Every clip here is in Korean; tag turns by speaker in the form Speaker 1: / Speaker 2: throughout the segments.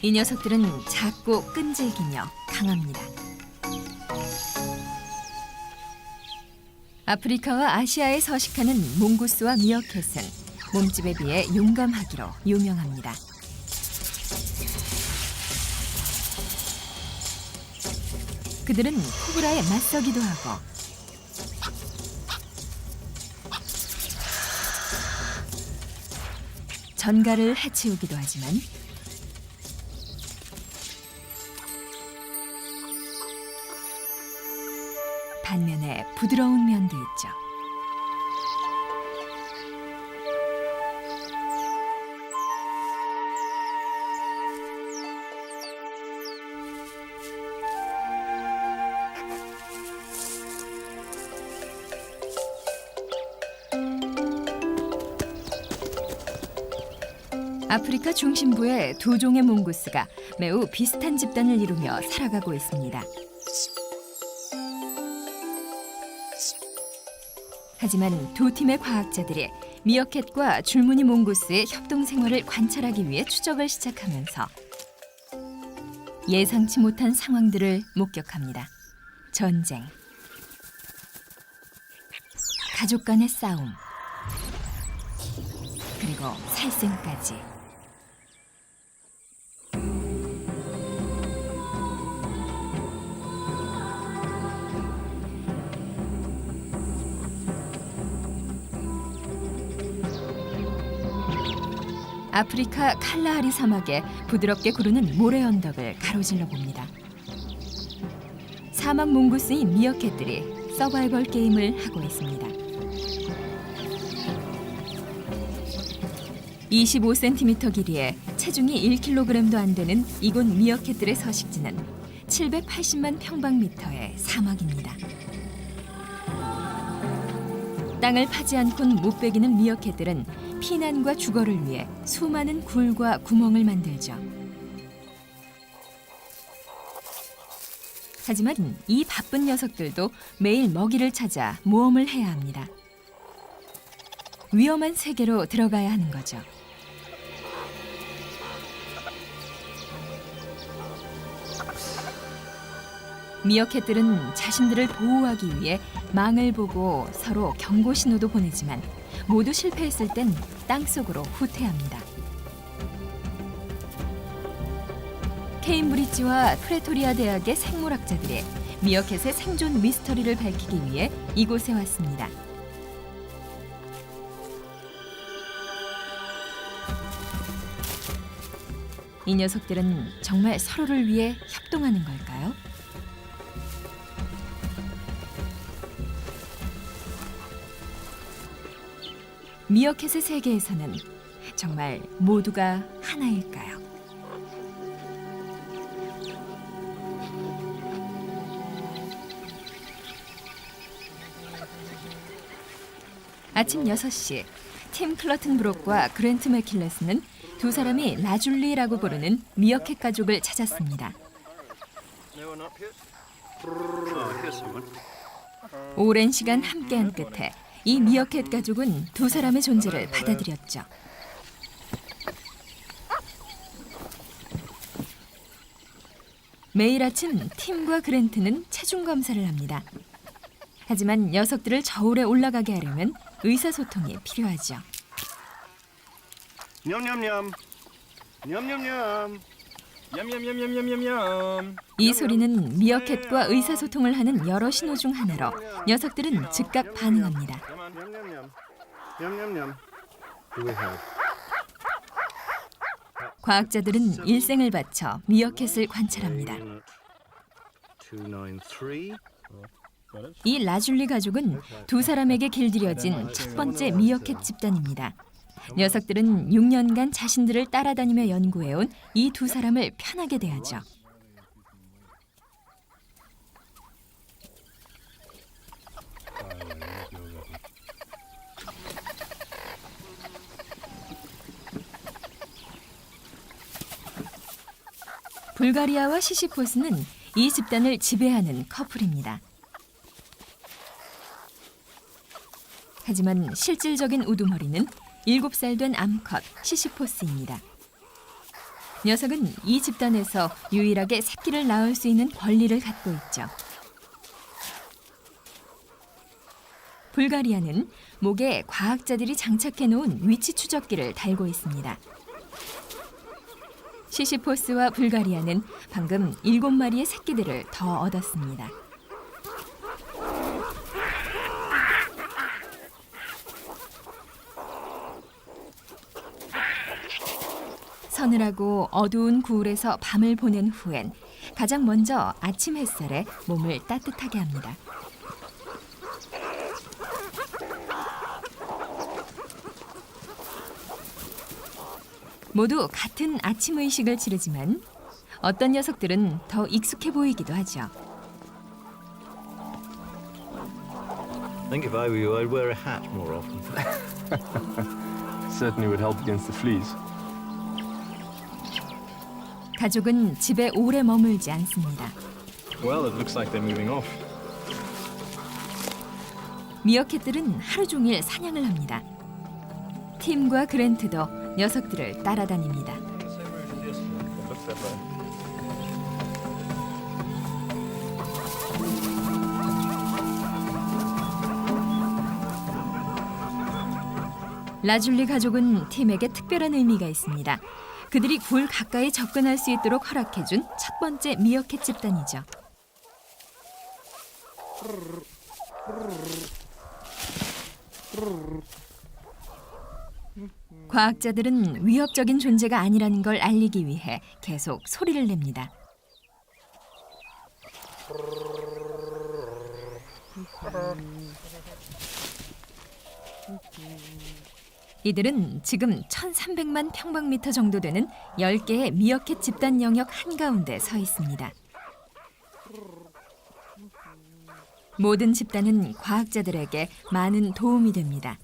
Speaker 1: 이 녀석들은 작고 끈질기며 강합니다. 아프리카와 아시아에 서식하는 몽구스와 미어캣은 몸집에 비해 용감하기로 유명합니다. 그들은 코브라에 맞서기도 하고 전갈을 해치우기도 하지만 반면에 부드러운 면도 있죠. 아프리카 중심부의 두 종의 몽구스가 매우 비슷한 집단을 이루며 살아가고 있습니다. 하지만 두 팀의 과학자들이 미어캣과 줄무늬 몽구스의 협동 생활을 관찰하기 위해 추적을 시작하면서 예상치 못한 상황들을 목격합니다. 전쟁, 가족 간의 싸움, 그리고 살생까지. 아프리카 칼라하리 사막에 부드럽게 구르는 모래 언덕을 가로질러 봅니다. 사막 몽구스인 미어캣들이 서바이벌 게임을 하고 있습니다. 25cm 길이에 체중이 1kg도 안 되는 이곳 미어캣들의 서식지는 780만 평방미터의 사막입니다. 땅을 파지 않곤 못 베기는 미어캣들은 피난과 주거를 위해 수많은 굴과 구멍을 만들죠. 하지만 이 바쁜 녀석들도 매일 먹이를 찾아 모험을 해야 합니다. 위험한 세계로 들어가야 하는 거죠. 미어캣들은 자신들을 보호하기 위해 망을 보고 서로 경고 신호도 보내지만 모두 실패했을 땐 땅속으로 후퇴합니다. 케임브리지와 프레토리아 대학의 생물학자들이 미어캣의 생존 미스터리를 밝히기 위해 이곳에 왔습니다. 이 녀석들은 정말 서로를 위해 협동하는 걸까요? 미어캣의 세계에서는 정말 모두가 하나일까요? 아침 6시, 팀 클러튼 브록과 그랜트 맥킬레스는 두 사람이 라줄리라고 부르는 미어캣 가족을 찾았습니다. 오랜 시간 함께한 끝에 이 미어캣 가족은 두 사람의 존재를 받아들였죠. 매일 아침 팀과 그랜트는 체중 검사를 합니다. 하지만 녀석들을 저울에 올라가게 하려면 의사소통이 필요하죠.
Speaker 2: 냠냠냠. 냠냠냠. 냠냠냠냠냠냠.
Speaker 1: 이 소리는 미어캣과 의사소통을 하는 여러 신호 중 하나로 녀석들은 즉각 반응합니다.
Speaker 2: 냠냠냠. 냠냠냠. Do we have?
Speaker 1: 과학자들은 일생을 바쳐 미어캣을 관찰합니다.
Speaker 2: 293.
Speaker 1: 이 라줄리 가족은 두 사람에게 길들여진 첫 번째 미어캣 집단입니다. 녀석들은 6년간 자신들을 따라다니며 연구해온 이 두 사람을 편하게 대하죠. 불가리아와 시시포스는 이 집단을 지배하는 커플입니다. 하지만 실질적인 우두머리는 7살 된 암컷 시시포스입니다. 녀석은 이 집단에서 유일하게 새끼를 낳을 수 있는 권리를 갖고 있죠. 불가리아는 목에 과학자들이 장착해 놓은 위치 추적기를 달고 있습니다. 시시포스와 불가리아는 방금 7마리의 새끼들을 더 얻었습니다. 서늘하고 어두운 구울에서 밤을 보낸 후엔 가장 먼저 아침 햇살에 몸을 따뜻하게 합니다. 모두 같은 아침 의식을 치르지만 어떤 녀석들은 더 익숙해 보이기도 하죠.
Speaker 3: I think if I were you, I'd wear a hat more often.
Speaker 4: Certainly would help against the fleas.
Speaker 1: 가족은 집에 오래 머물지 않습니다.
Speaker 4: Well, it looks like they're moving off.
Speaker 1: 미어캣들은 하루 종일 사냥을 합니다. 팀과 그랜트도 녀석들을 따라다닙니다. 라줄리 가족은 팀에게 특별한 의미가 있습니다. 그들이 굴 가까이 접근할 수 있도록 허락해준 첫 번째 미어캣 집단이죠. 과학자들은 위협적인 존재가 아니라는 걸 알리기 위해 계속 소리를 냅니다. 이들은 지금 1300만 평방미터 정도 되는 10개의 미어캣 집단 영역 한가운데 서 있습니다. 모든 집단은 과학자들에게 많은 도움이 됩니다.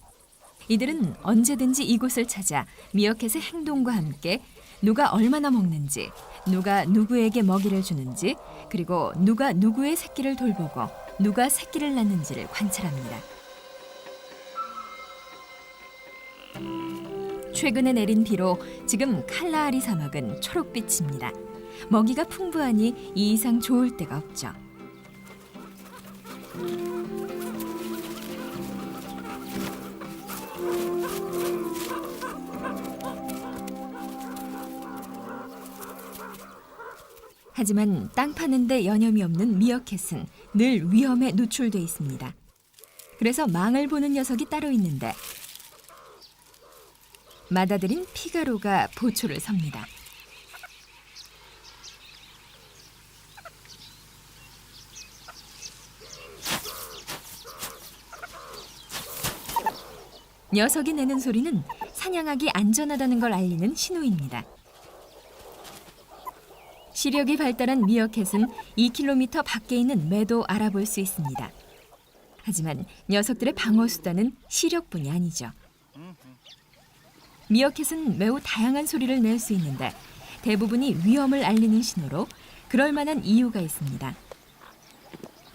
Speaker 1: 이들은 언제든지 이곳을 찾아 미어캣의 행동과 함께 누가 얼마나 먹는지, 누가 누구에게 먹이를 주는지, 그리고 누가 누구의 새끼를 돌보고 누가 새끼를 낳는지를 관찰합니다. 최근에 내린 비로 지금 칼라하리 사막은 초록빛입니다. 먹이가 풍부하니 이 이상 좋을 때가 없죠. 하지만 땅 파는 데 여념이 없는 미어캣은 늘 위험에 노출돼 있습니다. 그래서 망을 보는 녀석이 따로 있는데 맏아들인 피가로가 보초를 섭니다. 녀석이 내는 소리는 사냥하기 안전하다는 걸 알리는 신호입니다. 시력이 발달한 미어캣은 2km 밖에 있는 매도 알아볼 수 있습니다. 하지만 녀석들의 방어 수단은 시력뿐이 아니죠. 미어캣은 매우 다양한 소리를 낼 수 있는데 대부분이 위험을 알리는 신호로 그럴 만한 이유가 있습니다.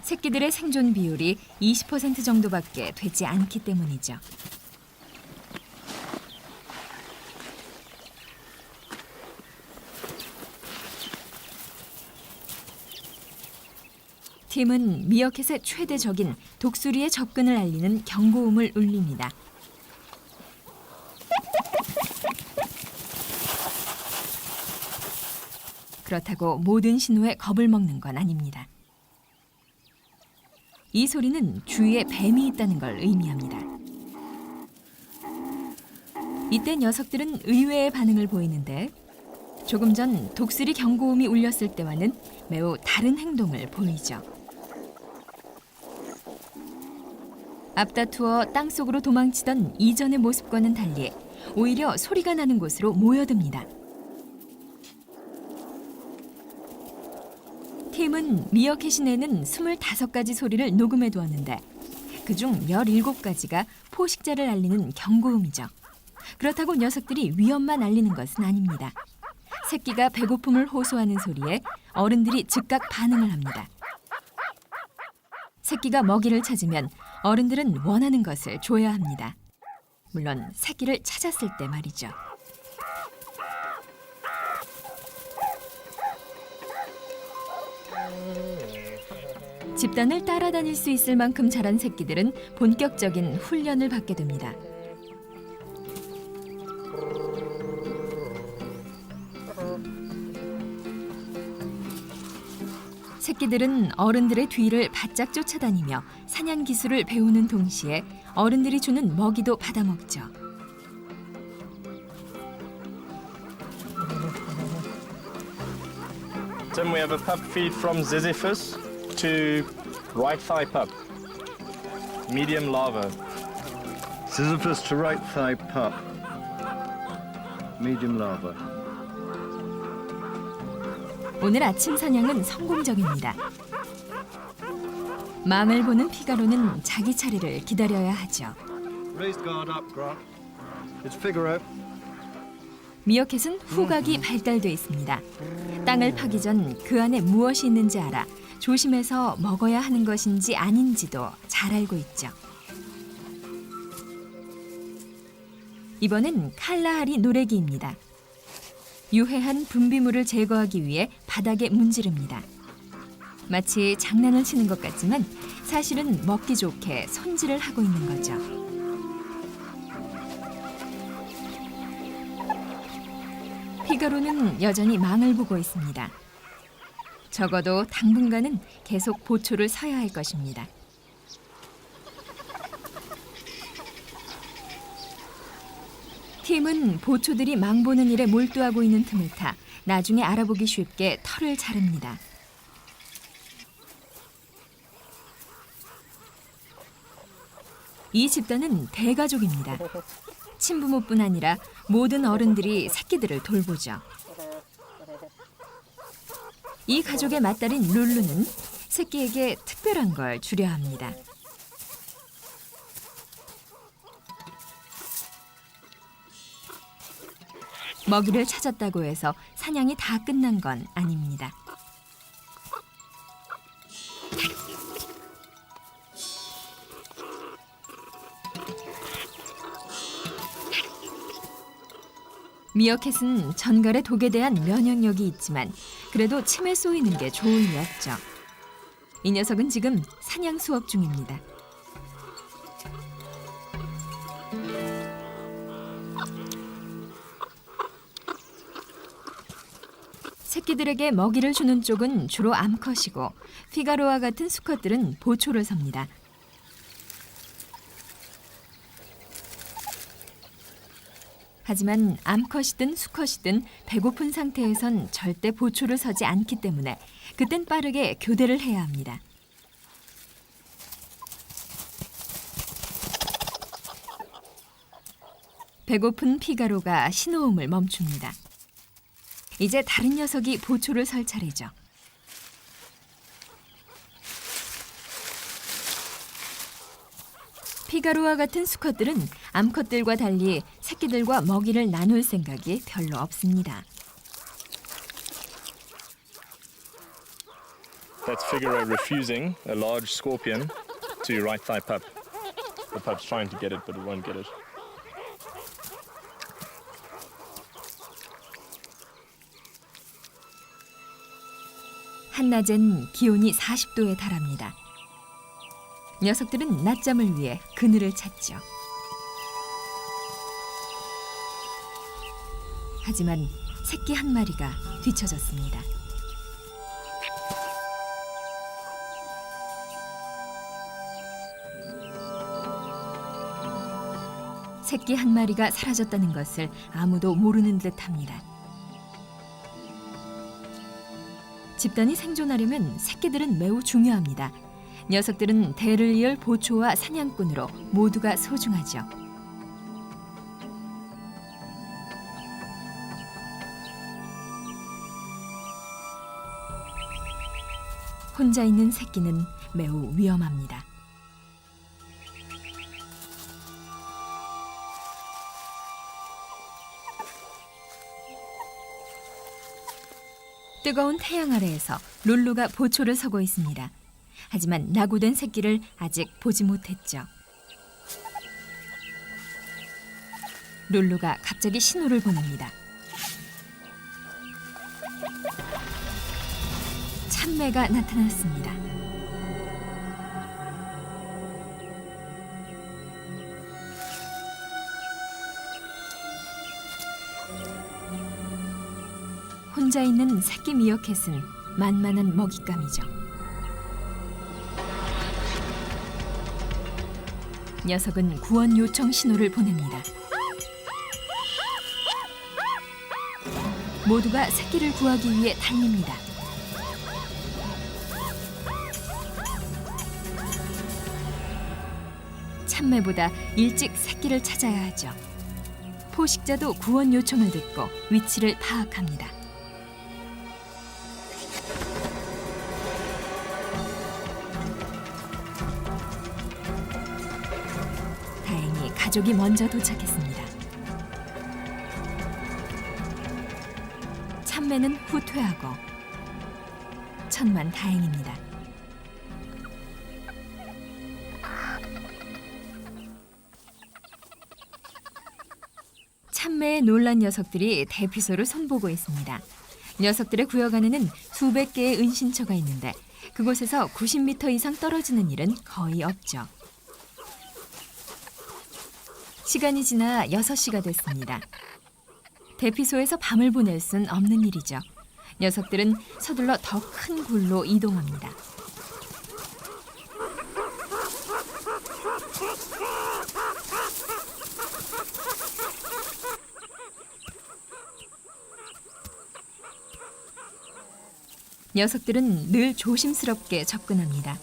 Speaker 1: 새끼들의 생존 비율이 20% 정도밖에 되지 않기 때문이죠. 팀은 미어캣의 최대 적인 독수리의 접근을 알리는 경고음을 울립니다. 그렇다고 모든 신호에 겁을 먹는 건 아닙니다. 이 소리는 주위에 뱀이 있다는 걸 의미합니다. 이때 녀석들은 의외의 반응을 보이는데 조금 전 독수리 경고음이 울렸을 때와는 매우 다른 행동을 보이죠. 앞다투어 땅속으로 도망치던 이전의 모습과는 달리 오히려 소리가 나는 곳으로 모여듭니다. 팀은 미어캣이 내는 25가지 소리를 녹음해 두었는데 그중 17가지가 포식자를 알리는 경고음이죠. 그렇다고 녀석들이 위험만 알리는 것은 아닙니다. 새끼가 배고픔을 호소하는 소리에 어른들이 즉각 반응을 합니다. 새끼가 먹이를 찾으면 어른들은 원하는 것을 줘야 합니다. 물론 새끼를 찾았을 때 말이죠. 집단을 따라다닐 수 있을 만큼 자란 새끼들은 본격적인 훈련을 받게 됩니다. 새끼들은 어른들의 뒤를 바짝 쫓아다니며 사냥 기술을 배우는 동시에 어른들이 주는 먹이도 받아먹죠.
Speaker 4: Then we have a pup feed from Sisyphus to right thigh pup. Medium larva.
Speaker 3: Sisyphus to right thigh pup. Medium larva.
Speaker 1: 오늘 아침 사냥은 성공적입니다. 망을 보는 피가로는 자기 차례를 기다려야 하죠.
Speaker 3: Raised guard up, Grant. It's Figaro.
Speaker 1: 미어캣은 후각이 발달돼 있습니다. 땅을 파기 전 그 안에 무엇이 있는지 알아 조심해서 먹어야 하는 것인지 아닌지도 잘 알고 있죠. 이번엔 칼라하리 노래기입니다. 유해한 분비물을 제거하기 위해 바닥에 문지릅니다. 마치 장난을 치는 것 같지만 사실은 먹기 좋게 손질을 하고 있는 거죠. 피가로는 여전히 망을 보고 있습니다. 적어도 당분간은 계속 보초를 서야 할 것입니다. 팀은 보초들이 망 보는 일에 몰두하고 있는 틈을 타 나중에 알아보기 쉽게 털을 자릅니다. 이 집단은 대가족입니다. 친부모뿐 아니라 모든 어른들이 새끼들을 돌보죠. 이 가족의 맏딸인 룰루는 새끼에게 특별한 걸 주려 합니다. 먹이를 찾았다고 해서 사냥이 다 끝난 건 아닙니다. 미어캣은 전갈의 독에 대한 면역력이 있지만 그래도 침에 쏘이는 게 좋을 리 없죠. 이 녀석은 지금 사냥 수업 중입니다. 새끼들에게 먹이를 주는 쪽은 주로 암컷이고 피가로와 같은 수컷들은 보초를 섭니다. 하지만 암컷이든 수컷이든 배고픈 상태에선 절대 보초를 서지 않기 때문에 그땐 빠르게 교대를 해야 합니다. 배고픈 피가로가 신호음을 멈춥니다. 이제 다른 녀석이 보초를 설 차례죠. 피가로와 같은 수컷들은 암컷들과 달리 새끼들과 먹이를 나눌 생각이 별로 없습니다.
Speaker 4: That's Figaro refusing a large scorpion to right thigh pup. The pup's trying to get it, but it won't get it.
Speaker 1: 한낮엔 기온이 40도에 달합니다. 녀석들은 낮잠을 위해 그늘을 찾죠. 하지만 새끼 한 마리가 뒤처졌습니다. 새끼 한 마리가 사라졌다는 것을 아무도 모르는 듯합니다. 집단이 생존하려면 새끼들은 매우 중요합니다. 녀석들은 대를 이을 보초와 사냥꾼으로 모두가 소중하죠. 혼자 있는 새끼는 매우 위험합니다. 뜨거운 태양 아래에서 룰루가 보초를 서고 있습니다. 하지만 낙오된 새끼를 아직 보지 못했죠. 룰루가 갑자기 신호를 보냅니다. 참 참매가 나타났습니다. 혼자 있는 새끼 미어캣은 만만한 먹잇감이죠. 녀석은 구원 요청 신호를 보냅니다. 모두가 새끼를 구하기 위해 달립니다. 참매보다 일찍 새끼를 찾아야 하죠. 포식자도 구원 요청을 듣고 위치를 파악합니다. 다행히 가족이 먼저 도착했습니다. 참매는 후퇴하고 천만 다행입니다. 참매에 놀란 녀석들이 대피소를 손보고 있습니다. 녀석들의 구역 안에는 수백 개의 은신처가 있는데 그곳에서 90m 이상 떨어지는 일은 거의 없죠. 시간이 지나 6시가 됐습니다. 대피소에서 밤을 보낼 순 없는 일이죠. 녀석들은 서둘러 더 큰 굴로 이동합니다. 녀석들은 늘 조심스럽게 접근합니다.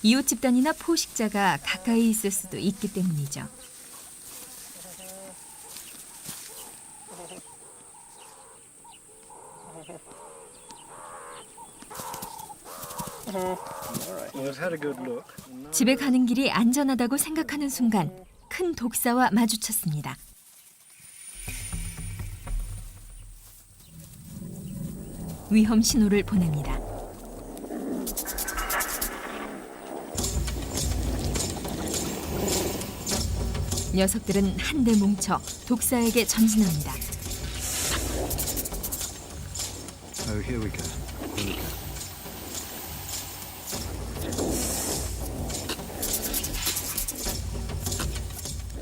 Speaker 1: 이웃 집단이나 포식자가 가까이 있을 수도 있기 때문이죠.
Speaker 4: We've had a good look.
Speaker 1: 집에 가는 길이 안전하다고 생각하는 순간 큰 독사와 마주쳤습니다. 위험 신호를 보냅니다. 녀석들은 한데 뭉쳐 독사에게 전진합니다.
Speaker 3: Oh, here we go. Here we go.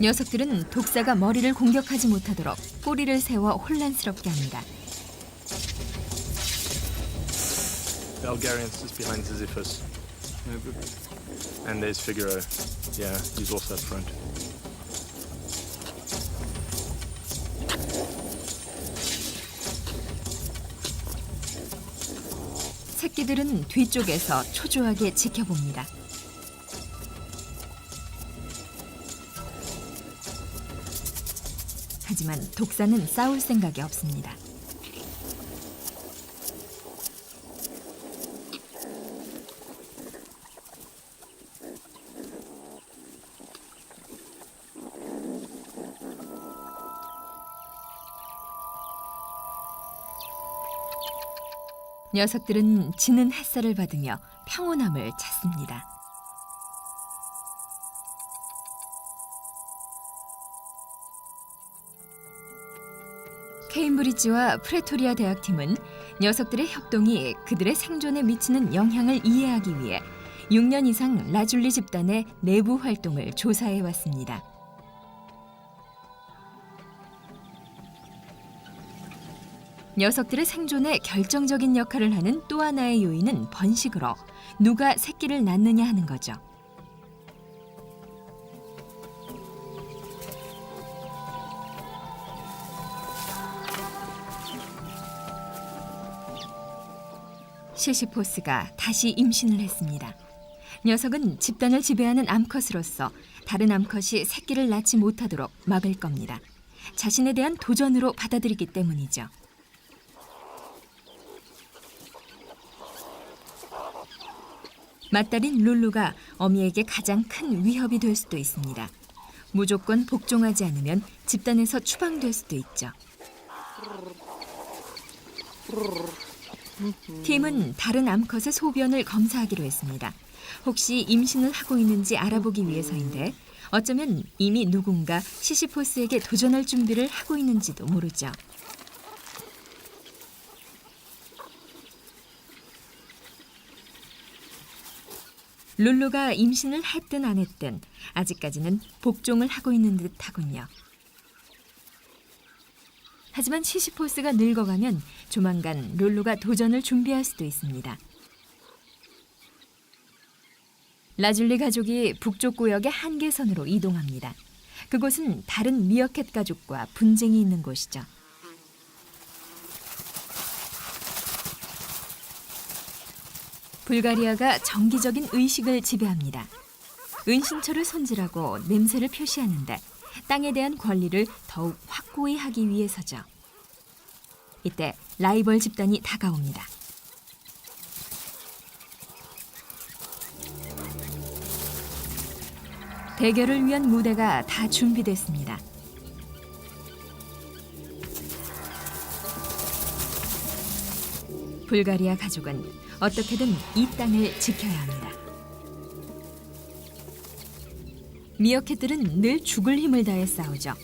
Speaker 1: 녀석들은 독사가 머리를 공격하지 못하도록 꼬리를 세워 혼란스럽게 합니다.
Speaker 4: Belgarians is behind Sisyphus. And there's Figaro. Yeah, he's also up front.
Speaker 1: 새끼들은 뒤쪽에서 초조하게 지켜봅니다. 하지만 독사는 싸울 생각이 없습니다. 녀석들은 지는 햇살을 받으며 평온함을 찾습니다. 케임브리지와 프레토리아 대학팀은 녀석들의 협동이 그들의 생존에 미치는 영향을 이해하기 위해 6년 이상 라줄리 집단의 내부 활동을 조사해 왔습니다. 녀석들의 생존에 결정적인 역할을 하는 또 하나의 요인은 번식으로 누가 새끼를 낳느냐 하는 거죠. 시시포스가 다시 임신을 했습니다. 녀석은 집단을 지배하는 암컷으로서 다른 암컷이 새끼를 낳지 못하도록 막을 겁니다. 자신에 대한 도전으로 받아들이기 때문이죠. 맏딸인 룰루가 어미에게 가장 큰 위협이 될 수도 있습니다. 무조건 복종하지 않으면 집단에서 추방될 수도 있죠. 팀은 다른 암컷의 소변을 검사하기로 했습니다. 혹시 임신을 하고 있는지 알아보기 위해서인데 어쩌면 이미 누군가 시시포스에게 도전할 준비를 하고 있는지도 모르죠. 룰루가 임신을 했든 안 했든 아직까지는 복종을 하고 있는 듯하군요. 하지만 시시포스가 늙어가면 조만간 룰루가 도전을 준비할 수도 있습니다. 라줄리 가족이 북쪽 구역의 한계선으로 이동합니다. 그곳은 다른 미어캣 가족과 분쟁이 있는 곳이죠. 불가리아가 정기적인 의식을 지배합니다. 은신처를 손질하고 냄새를 표시하는데 땅에 대한 권리를 더욱 확고히 하기 위해서죠. 이때 라이벌 집단이 다가옵니다. 대결을 위한 무대가 다 준비됐습니다. 불가리아 가족은 어떻게든 이 땅을 지켜야 합니다. 미어캣들은 늘 죽을 힘을 다해 싸우죠.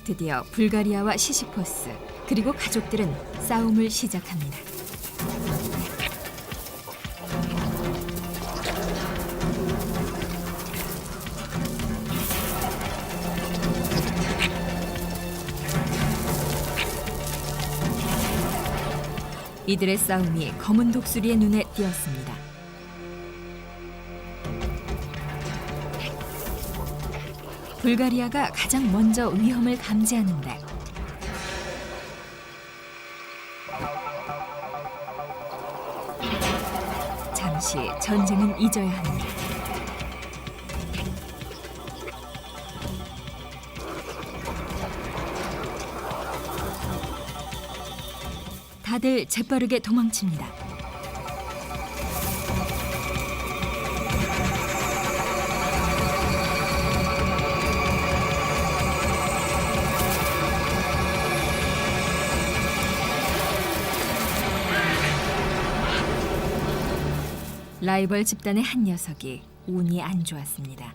Speaker 1: 드디어 불가리아와 시시포스 그리고 가족들은 싸움을 시작합니다. 이들의 싸움이 검은 독수리의 눈에 띄었습니다. 불가리아가 가장 먼저 위험을 감지하는데 잠시 전쟁은 잊어야 합니다. 다들 재빠르게 도망칩니다. 라이벌 집단의 한 녀석이 운이 안 좋았습니다.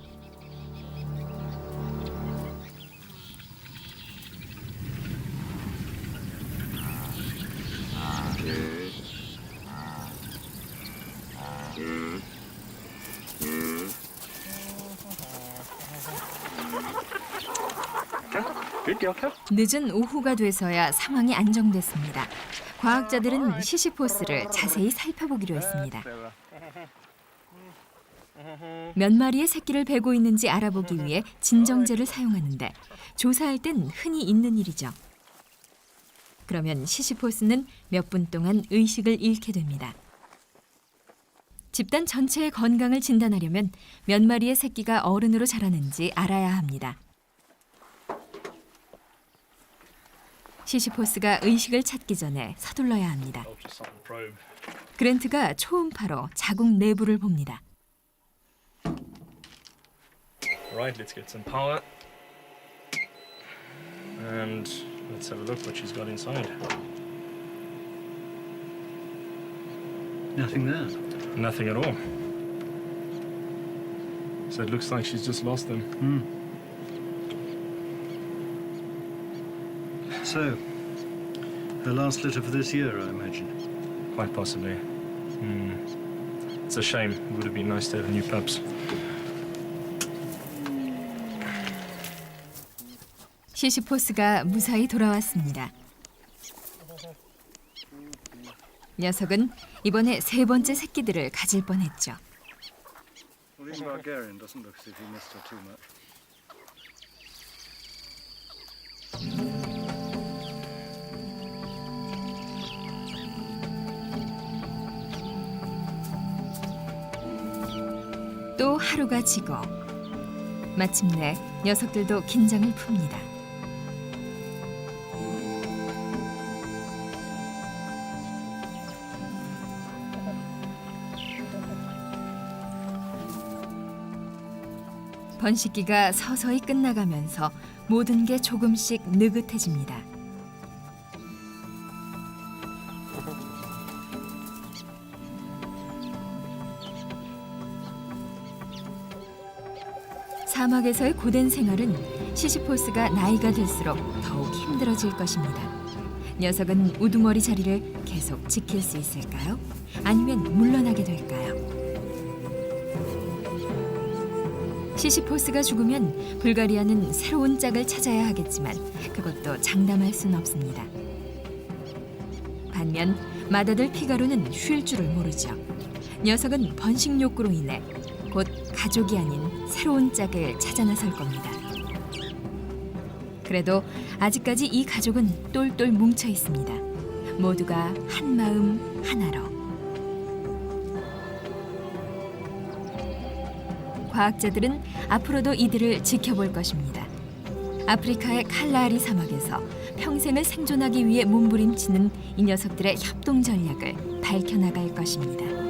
Speaker 4: Good girl, Kev.
Speaker 1: 늦은 오후가 돼서야 상황이 안정됐습니다. 과학자들은 시시포스를 자세히 살펴보기로 했습니다. 몇 마리의 새끼를 베고 있는지 알아보기 위해 진정제를 사용하는데 조사할 땐 흔히 있는 일이죠. 그러면 시시포스는 몇 분 동안 의식을 잃게 됩니다. 집단 전체의 건강을 진단하려면 몇 마리의 새끼가 어른으로 자라는지 알아야 합니다. 시시포스가 의식을 찾기 전에 서둘러야 합니다.
Speaker 4: Ultrasonic probe.
Speaker 1: 그랜트가 초음파로 자궁 내부를 봅니다.
Speaker 4: Right, let's get some power. And let's have a look what she's got inside.
Speaker 3: Nothing there.
Speaker 4: Nothing at all. So it looks like she's just lost them.
Speaker 3: So, her last litter for this year, I imagine.
Speaker 4: Quite possibly. It's a shame. It would have been nice to have new pups.
Speaker 1: 시시포스가 무사히 돌아왔습니다. 녀석은 이번에 세 번째 새끼들을 가질 뻔했죠.
Speaker 3: Well, this Bulgarian doesn't look as if he missed her too much.
Speaker 1: 또 하루가 지고 마침내 녀석들도 긴장을 풉니다. 번식기가 서서히 끝나가면서 모든 게 조금씩 느긋해집니다. 사막에서의 고된 생활은 시시포스가 나이가 들수록 더욱 힘들어질 것입니다. 녀석은 우두머리 자리를 계속 지킬 수 있을까요? 아니면 물러나게 될까요? 시시포스가 죽으면 불가리아는 새로운 짝을 찾아야 하겠지만 그것도 장담할 순 없습니다. 반면 맏아들 피가로는 쉴 줄을 모르죠. 녀석은 번식 욕구로 인해 곧 가족이 아닌 새로운 짝을 찾아 나설 겁니다. 그래도 아직까지 이 가족은 똘똘 뭉쳐 있습니다. 모두가 한 마음 하나로. 과학자들은 앞으로도 이들을 지켜볼 것입니다. 아프리카의 칼라하리 사막에서 평생을 생존하기 위해 몸부림치는 이 녀석들의 협동 전략을 밝혀나갈 것입니다.